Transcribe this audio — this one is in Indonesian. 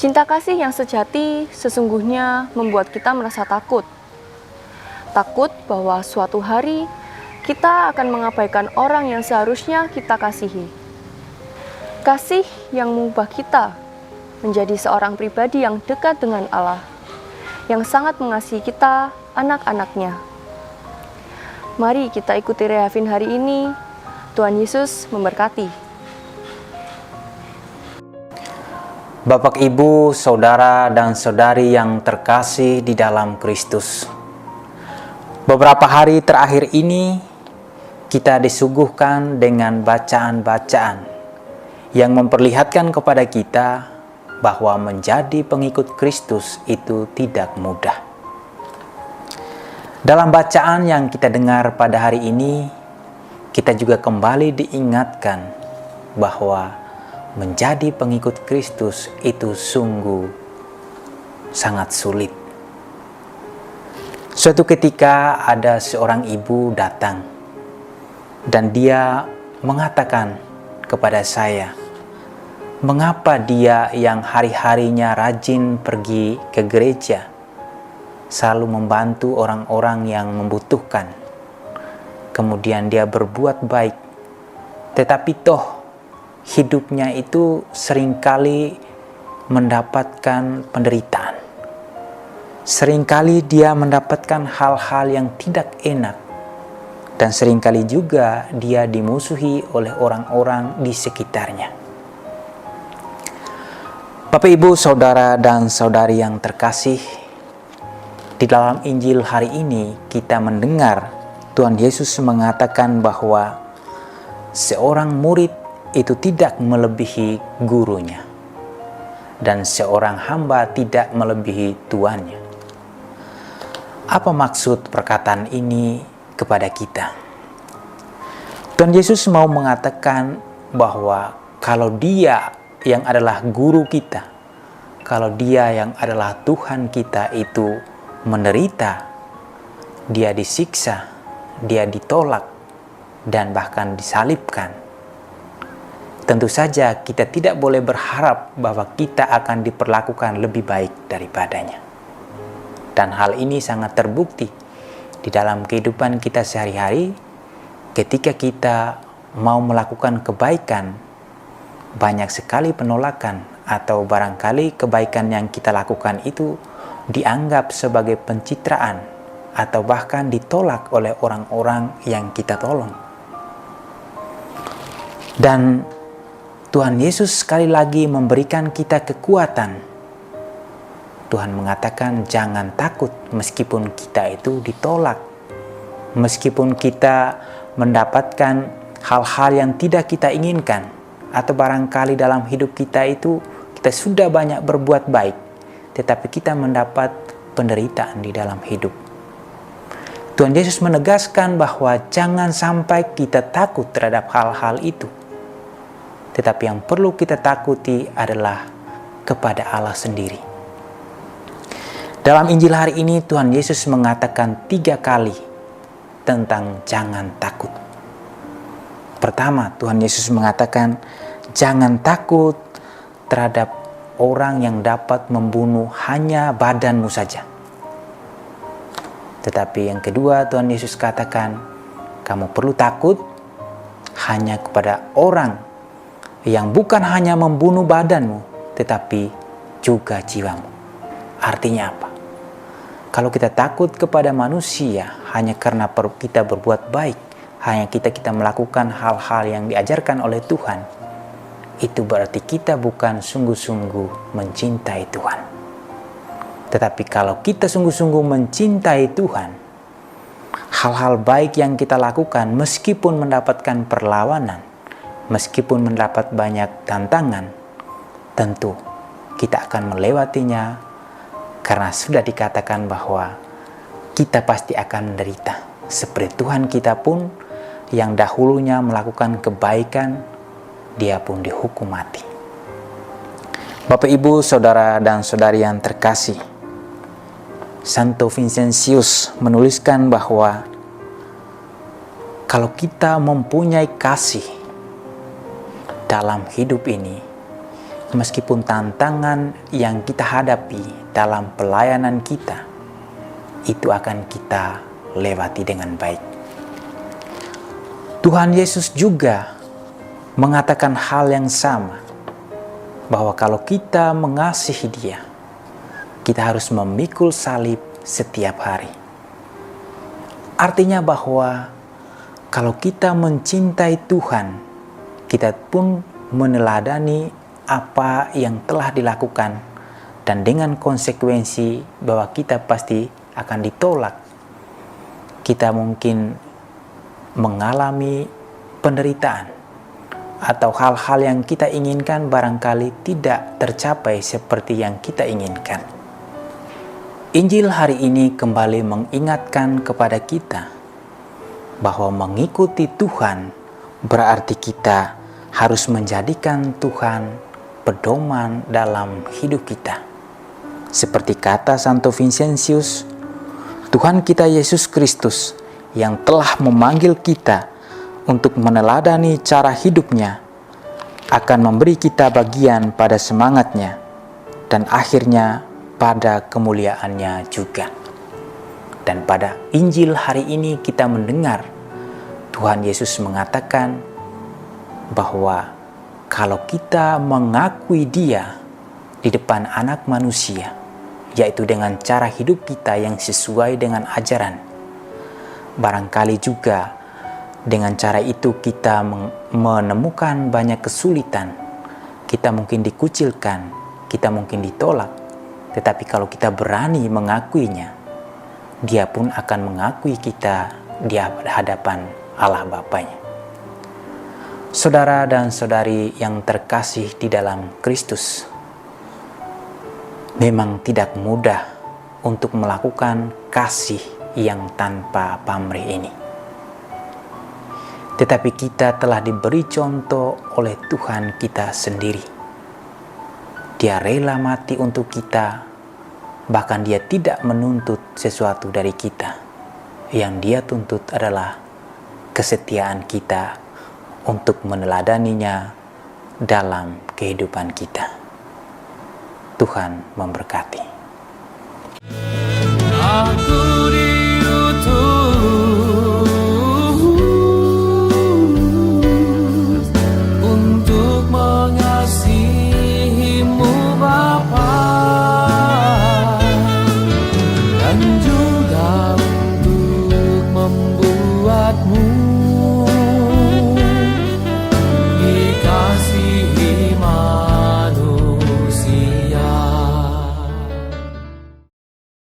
Cinta kasih yang sejati sesungguhnya membuat kita merasa takut. Takut bahwa suatu hari kita akan mengabaikan orang yang seharusnya kita kasihi. Kasih yang mengubah kita menjadi seorang pribadi yang dekat dengan Allah, yang sangat mengasihi kita, anak-anaknya. Mari kita ikuti Rehavin hari ini. Tuhan Yesus memberkati. Bapak, Ibu, Saudara, dan Saudari yang terkasih di dalam Kristus. Beberapa hari terakhir ini, kita disuguhkan dengan bacaan-bacaan yang memperlihatkan kepada kita bahwa menjadi pengikut Kristus itu tidak mudah. Dalam bacaan yang kita dengar pada hari ini, kita juga kembali diingatkan bahwa menjadi pengikut Kristus itu sungguh sangat sulit. Suatu ketika ada seorang ibu datang dan dia mengatakan kepada saya, mengapa dia yang hari-harinya rajin pergi ke gereja, selalu membantu orang-orang yang membutuhkan, kemudian dia berbuat baik, tetapi toh hidupnya itu seringkali mendapatkan penderitaan. Seringkali dia mendapatkan hal-hal yang tidak enak. Dan seringkali juga dia dimusuhi oleh orang-orang di sekitarnya. Bapak, Ibu, Saudara, dan Saudari yang terkasih, di dalam Injil hari ini kita mendengar Tuhan Yesus mengatakan bahwa seorang murid itu tidak melebihi gurunya, dan seorang hamba tidak melebihi tuannya. Apa maksud perkataan ini kepada kita? Tuhan Yesus mau mengatakan bahwa kalau Dia yang adalah guru kita, kalau Dia yang adalah Tuhan kita itu menderita, Dia disiksa, Dia ditolak, dan bahkan disalibkan, tentu saja kita tidak boleh berharap bahwa kita akan diperlakukan lebih baik daripadanya. Dan hal ini sangat terbukti di dalam kehidupan kita sehari-hari. Ketika kita mau melakukan kebaikan, banyak sekali penolakan, atau barangkali kebaikan yang kita lakukan itu dianggap sebagai pencitraan atau bahkan ditolak oleh orang-orang yang kita tolong. Dan Tuhan Yesus sekali lagi memberikan kita kekuatan. Tuhan mengatakan jangan takut meskipun kita itu ditolak. Meskipun kita mendapatkan hal-hal yang tidak kita inginkan. Atau barangkali dalam hidup kita itu kita sudah banyak berbuat baik. Tetapi kita mendapat penderitaan di dalam hidup. Tuhan Yesus menegaskan bahwa jangan sampai kita takut terhadap hal-hal itu. Tetapi yang perlu kita takuti adalah kepada Allah sendiri. Dalam Injil hari ini Tuhan Yesus mengatakan 3 kali tentang jangan takut. Pertama, Tuhan Yesus mengatakan jangan takut terhadap orang yang dapat membunuh hanya badanmu saja. Tetapi yang kedua, Tuhan Yesus katakan kamu perlu takut hanya kepada orang yang bukan hanya membunuh badanmu, tetapi juga jiwamu. Artinya apa? Kalau kita takut kepada manusia hanya karena kita berbuat baik, hanya kita melakukan hal-hal yang diajarkan oleh Tuhan, itu berarti kita bukan sungguh-sungguh mencintai Tuhan. Tetapi kalau kita sungguh-sungguh mencintai Tuhan, hal-hal baik yang kita lakukan meskipun mendapatkan perlawanan, meskipun mendapat banyak tantangan, tentu kita akan melewatinya karena sudah dikatakan bahwa kita pasti akan menderita. Seperti Tuhan kita pun yang dahulunya melakukan kebaikan, Dia pun dihukum mati. Bapak, Ibu, Saudara, dan Saudari yang terkasih, Santo Vincentius menuliskan bahwa kalau kita mempunyai kasih dalam hidup ini, meskipun tantangan yang kita hadapi dalam pelayanan kita, itu akan kita lewati dengan baik. Tuhan Yesus juga mengatakan hal yang sama, bahwa kalau kita mengasihi Dia, kita harus memikul salib setiap hari. Artinya bahwa kalau kita mencintai Tuhan, kita pun meneladani apa yang telah dilakukan, dan dengan konsekuensi bahwa kita pasti akan ditolak. Kita mungkin mengalami penderitaan, atau hal-hal yang kita inginkan barangkali tidak tercapai seperti yang kita inginkan. Injil hari ini kembali mengingatkan kepada kita bahwa mengikuti Tuhan berarti kita harus menjadikan Tuhan pedoman dalam hidup kita. Seperti kata Santo Vincentius, Tuhan kita Yesus Kristus yang telah memanggil kita untuk meneladani cara hidupnya akan memberi kita bagian pada semangatnya dan akhirnya pada kemuliaannya juga. Dan pada Injil hari ini kita mendengar Tuhan Yesus mengatakan bahwa kalau kita mengakui Dia di depan anak manusia, yaitu dengan cara hidup kita yang sesuai dengan ajaran, barangkali juga dengan cara itu kita menemukan banyak kesulitan, kita mungkin dikucilkan, kita mungkin ditolak, tetapi kalau kita berani mengakuinya, Dia pun akan mengakui kita di hadapan Allah Bapanya. Saudara dan saudari yang terkasih di dalam Kristus, memang tidak mudah untuk melakukan kasih yang tanpa pamrih ini. Tetapi kita telah diberi contoh oleh Tuhan kita sendiri. Dia rela mati untuk kita, bahkan Dia tidak menuntut sesuatu dari kita. Yang Dia tuntut adalah kesetiaan kita untuk meneladaninya dalam kehidupan kita. Tuhan memberkati. Aku